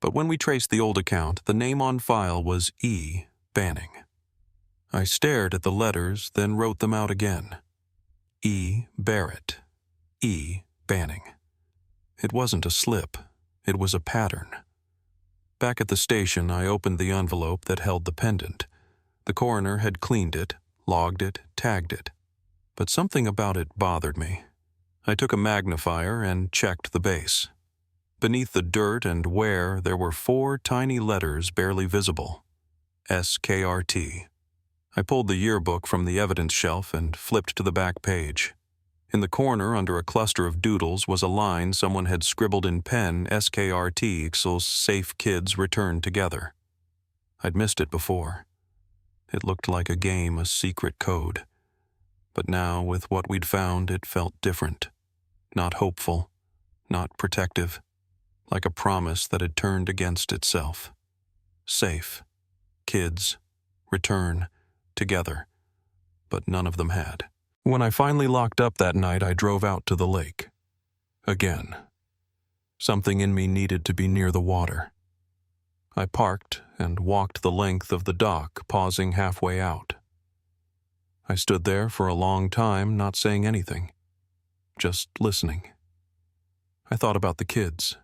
But when we traced the old account, the name on file was E. Banning. I stared at the letters, then wrote them out again. E. Barrett. E. Banning. It wasn't a slip. It was a pattern. Back at the station, I opened the envelope that held the pendant. The coroner had cleaned it, logged it, tagged it. But something about it bothered me. I took a magnifier and checked the base. Beneath the dirt and wear, there were 4 tiny letters barely visible. SKRT. I pulled the yearbook from the evidence shelf and flipped to the back page. In the corner, under a cluster of doodles, was a line someone had scribbled in pen, SKRT equals safe kids returned together. I'd missed it before. It looked like a game, a secret code. But now, with what we'd found, it felt different. Not hopeful, not protective, like a promise that had turned against itself. Safe. Kids. Return. Together. But none of them had. When I finally locked up that night, I drove out to the lake. Again. Something in me needed to be near the water. I parked and walked the length of the dock, pausing halfway out. I stood there for a long time, not saying anything, just listening. I thought about the kids,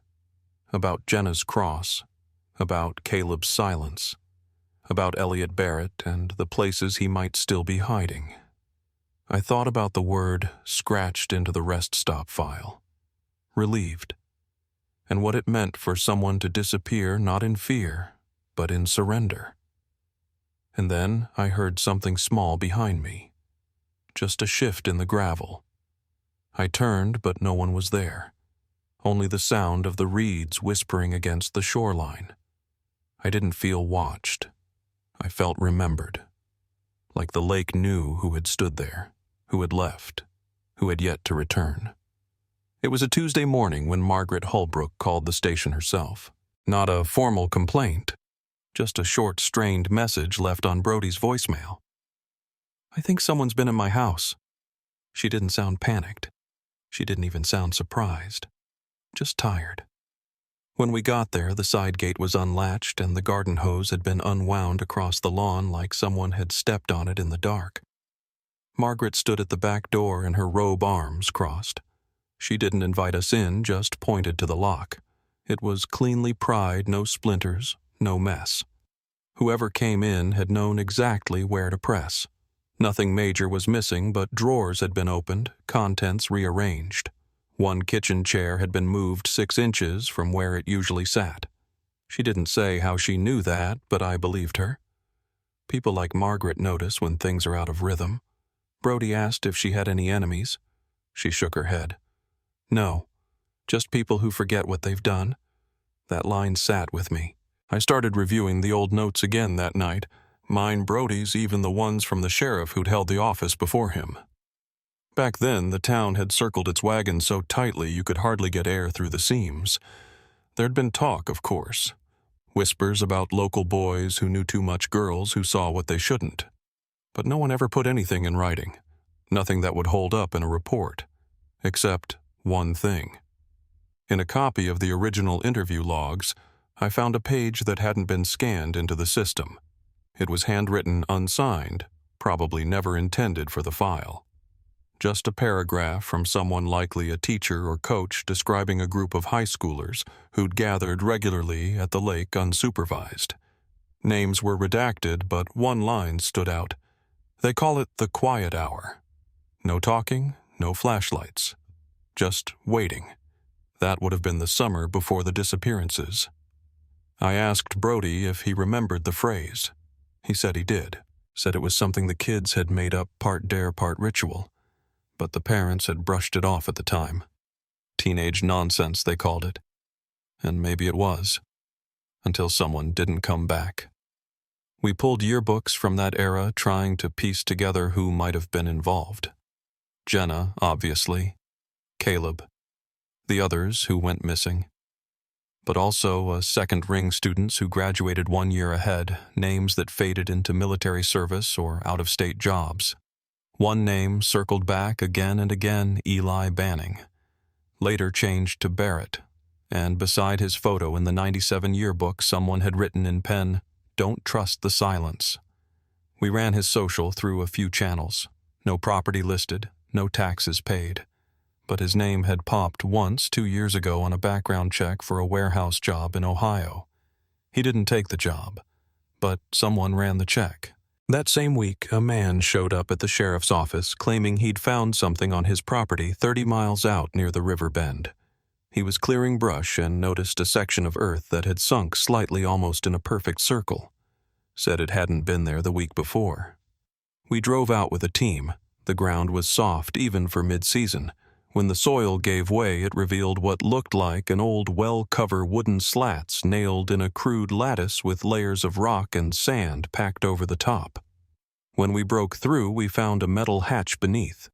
about Jenna's cross, about Caleb's silence, about Elliot Barrett and the places he might still be hiding. I thought about the word scratched into the rest stop file, relieved, and what it meant for someone to disappear not in fear, but in surrender. And then I heard something small behind me, just a shift in the gravel. I turned, but no one was there, only the sound of the reeds whispering against the shoreline. I didn't feel watched. I felt remembered, like the lake knew who had stood there, who had left, who had yet to return. It was a Tuesday morning when Margaret Holbrook called the station herself. Not a formal complaint, just a short, strained message left on Brody's voicemail. "I think someone's been in my house." She didn't sound panicked. She didn't even sound surprised, just tired. When we got there, the side gate was unlatched and the garden hose had been unwound across the lawn like someone had stepped on it in the dark. Margaret stood at the back door in her robe arms crossed. She didn't invite us in, just pointed to the lock. It was cleanly pried, no splinters, no mess. Whoever came in had known exactly where to press. Nothing major was missing, but drawers had been opened, contents rearranged. One kitchen chair had been moved 6 inches from where it usually sat. She didn't say how she knew that, but I believed her. People like Margaret notice when things are out of rhythm. Brody asked if she had any enemies. She shook her head. No, just people who forget what they've done. That line sat with me. I started reviewing the old notes again that night. Mine, Brody's, even the ones from the sheriff who'd held the office before him. Back then, the town had circled its wagon so tightly you could hardly get air through the seams. There'd been talk, of course. Whispers about local boys who knew too much, girls who saw what they shouldn't. But no one ever put anything in writing. Nothing that would hold up in a report. Except one thing. In a copy of the original interview logs, I found a page that hadn't been scanned into the system. It was handwritten unsigned, probably never intended for the file. Just a paragraph from someone, likely a teacher or coach, describing a group of high schoolers who'd gathered regularly at the lake unsupervised. Names were redacted, but one line stood out. They call it the quiet hour. No talking, no flashlights. Just waiting. That would have been the summer before the disappearances. I asked Brody if he remembered the phrase. He said he did. Said it was something the kids had made up, part dare, part ritual. But the parents had brushed it off at the time. Teenage nonsense, they called it. And maybe it was. Until someone didn't come back. We pulled yearbooks from that era, trying to piece together who might have been involved. Jenna, obviously. Caleb. The others who went missing. But also a second-ring students who graduated 1 year ahead, names that faded into military service or out-of-state jobs. One name circled back again and again, Eli Banning. Later changed to Barrett, and beside his photo in the '97 yearbook someone had written in pen, "Don't trust the silence." We ran his social through a few channels. No property listed, no taxes paid. But his name had popped once 2 years ago on a background check for a warehouse job in Ohio. He didn't take the job, but someone ran the check. That same week, a man showed up at the sheriff's office claiming he'd found something on his property 30 miles out near the river bend. He was clearing brush and noticed a section of earth that had sunk slightly almost in a perfect circle. Said it hadn't been there the week before. We drove out with a team. The ground was soft even for mid-season. When the soil gave way, it revealed what looked like an old well-cover wooden slats nailed in a crude lattice with layers of rock and sand packed over the top. When we broke through, we found a metal hatch beneath.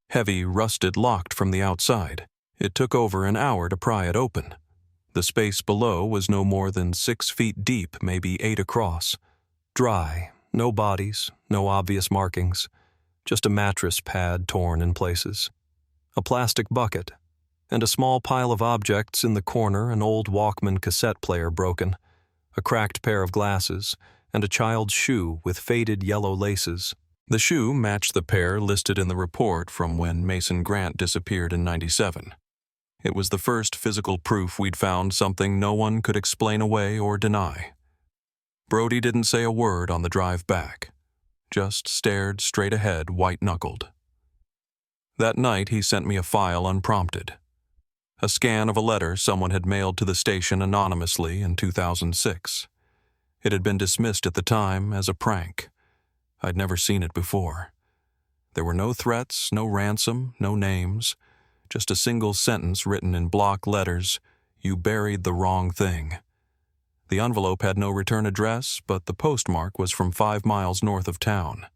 Heavy, rusted, locked from the outside. It took over an hour to pry it open. The space below was no more than 6 feet deep, maybe 8 across. Dry, no bodies, no obvious markings, just a mattress pad torn in places. A plastic bucket, and a small pile of objects in the corner, an old Walkman cassette player broken, a cracked pair of glasses, and a child's shoe with faded yellow laces. The shoe matched the pair listed in the report from when Mason Grant disappeared in '97. It was the first physical proof we'd found something no one could explain away or deny. Brody didn't say a word on the drive back, just stared straight ahead, white-knuckled. That night, he sent me a file unprompted. A scan of a letter someone had mailed to the station anonymously in 2006. It had been dismissed at the time as a prank. I'd never seen it before. There were no threats, no ransom, no names, just a single sentence written in block letters, "You buried the wrong thing." The envelope had no return address, but the postmark was from 5 miles north of town.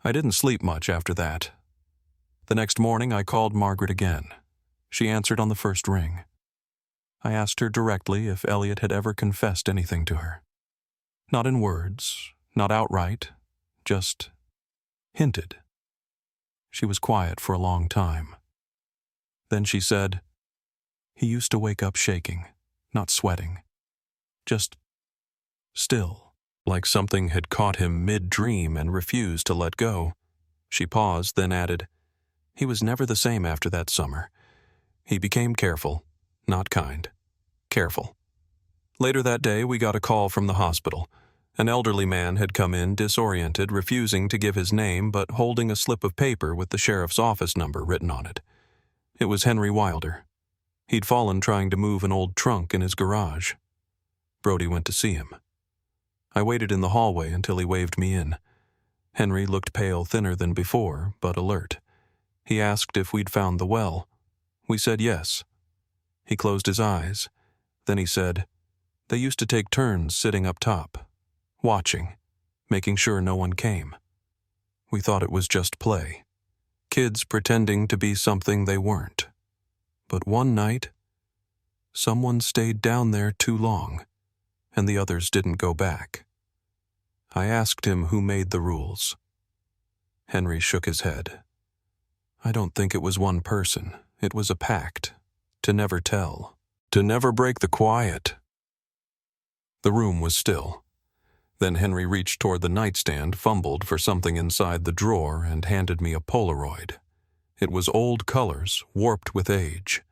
I didn't sleep much after that. The next morning, I called Margaret again. She answered on the first ring. I asked her directly if Elliot had ever confessed anything to her. Not in words, not outright, just hinted. She was quiet for a long time. Then she said, "He used to wake up shaking, not sweating. Just still, like something had caught him mid-dream and refused to let go." She paused, then added, "He was never the same after that summer. He became careful, not kind. Careful." Later that day, we got a call from the hospital. An elderly man had come in disoriented, refusing to give his name, but holding a slip of paper with the sheriff's office number written on it. It was Henry Wilder. He'd fallen trying to move an old trunk in his garage. Brody went to see him. I waited in the hallway until he waved me in. Henry looked pale, thinner than before, but alert. He asked if we'd found the well. We said yes. He closed his eyes. Then he said, "They used to take turns sitting up top, watching, making sure no one came. We thought it was just play. Kids pretending to be something they weren't. But one night, someone stayed down there too long, and the others didn't go back. I asked him who made the rules." Henry shook his head. "I don't think it was one person. It was a pact. To never tell. To never break the quiet." The room was still. Then Henry reached toward the nightstand, fumbled for something inside the drawer, and handed me a Polaroid. It was old colors, warped with age.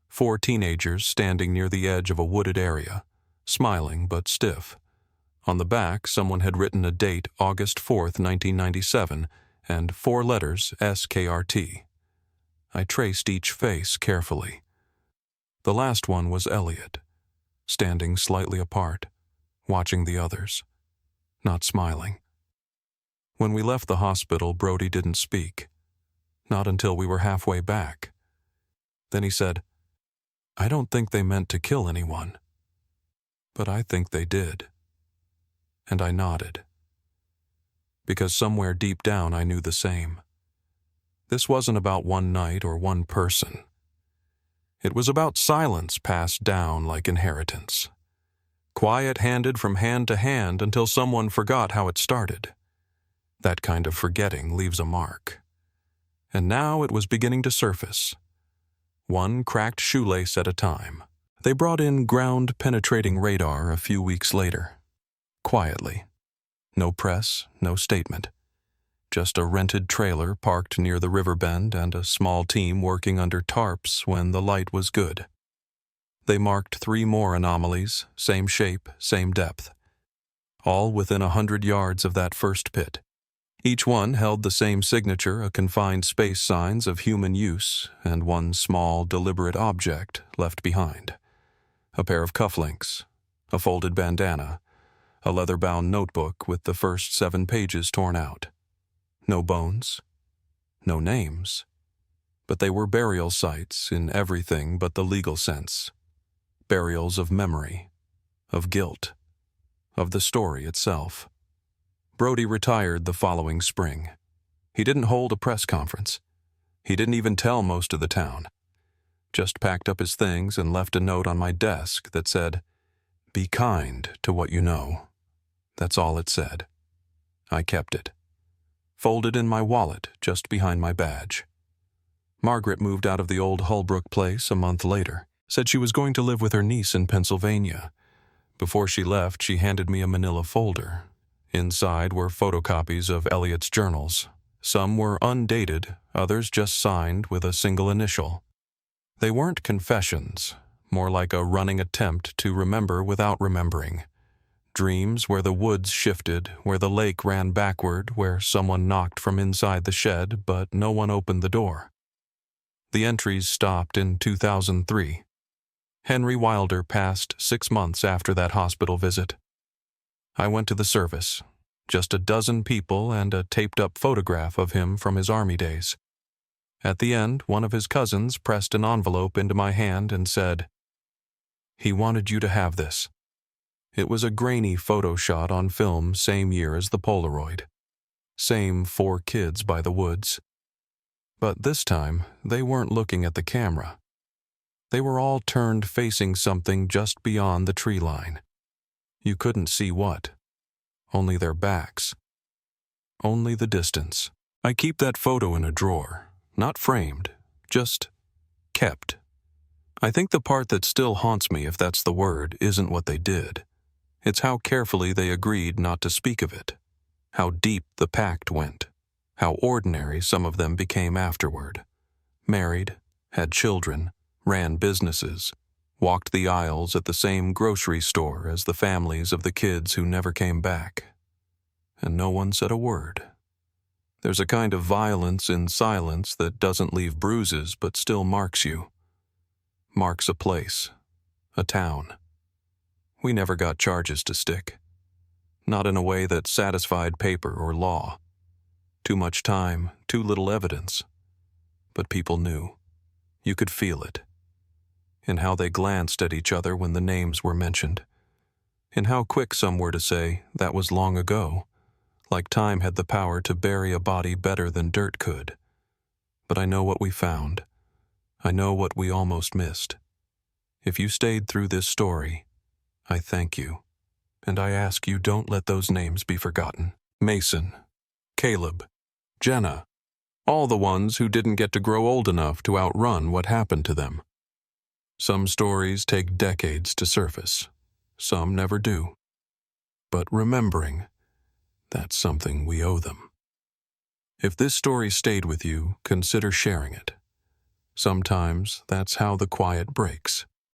4 teenagers standing near the edge of a wooded area, smiling but stiff. On the back, someone had written a date, August 4th, 1997, and 4 letters, SKRT. I traced each face carefully. The last one was Elliot, standing slightly apart, watching the others, not smiling. When we left the hospital, Brody didn't speak, not until we were halfway back. Then he said, "I don't think they meant to kill anyone, but I think they did." And I nodded, because somewhere deep down I knew the same. This wasn't about one night or one person. It was about silence passed down like inheritance, quiet handed from hand to hand until someone forgot how it started. That kind of forgetting leaves a mark. And now it was beginning to surface, one cracked shoelace at a time. They brought in ground-penetrating radar a few weeks later, quietly. No press, no statement. Just a rented trailer parked near the river bend and a small team working under tarps when the light was good. They marked 3 more anomalies, same shape, same depth, all within 100 yards of that first pit. Each one held the same signature, a confined space signs of human use, and one small, deliberate object left behind. A pair of cufflinks, a folded bandana, a leather-bound notebook with the first 7 pages torn out. No bones, no names, but they were burial sites in everything but the legal sense. Burials of memory, of guilt, of the story itself. Brody retired the following spring. He didn't hold a press conference. He didn't even tell most of the town. Just packed up his things and left a note on my desk that said, "Be kind to what you know." That's all it said. I kept it, folded in my wallet just behind my badge. Margaret moved out of the old Holbrook place a month later, said she was going to live with her niece in Pennsylvania. Before she left, she handed me a manila folder. Inside were photocopies of Elliot's journals. Some were undated, others just signed with a single initial. They weren't confessions, more like a running attempt to remember without remembering. Dreams where the woods shifted, where the lake ran backward, where someone knocked from inside the shed, but no one opened the door. The entries stopped in 2003. Henry Wilder passed 6 months after that hospital visit. I went to the service, just a dozen people and a taped-up photograph of him from his Army days. At the end, one of his cousins pressed an envelope into my hand and said, "He wanted you to have this." It was a grainy photo shot on film same year as the Polaroid. Same 4 kids by the woods. But this time, they weren't looking at the camera. They were all turned facing something just beyond the tree line. You couldn't see what. Only their backs. Only the distance. I keep that photo in a drawer, not framed, just kept. I think the part that still haunts me, if that's the word, isn't what they did. It's how carefully they agreed not to speak of it, how deep the pact went, how ordinary some of them became afterward. Married, had children, ran businesses, walked the aisles at the same grocery store as the families of the kids who never came back. And no one said a word. There's a kind of violence in silence that doesn't leave bruises but still marks you. Marks a place, a town. We never got charges to stick. Not in a way that satisfied paper or law. Too much time, too little evidence. But people knew. You could feel it. In how they glanced at each other when the names were mentioned. In how quick some were to say, "That was long ago," like time had the power to bury a body better than dirt could. But I know what we found. I know what we almost missed. If you stayed through this story, I thank you, and I ask you don't let those names be forgotten. Mason, Caleb, Jenna, all the ones who didn't get to grow old enough to outrun what happened to them. Some stories take decades to surface, some never do. But remembering, that's something we owe them. If this story stayed with you, consider sharing it. Sometimes that's how the quiet breaks.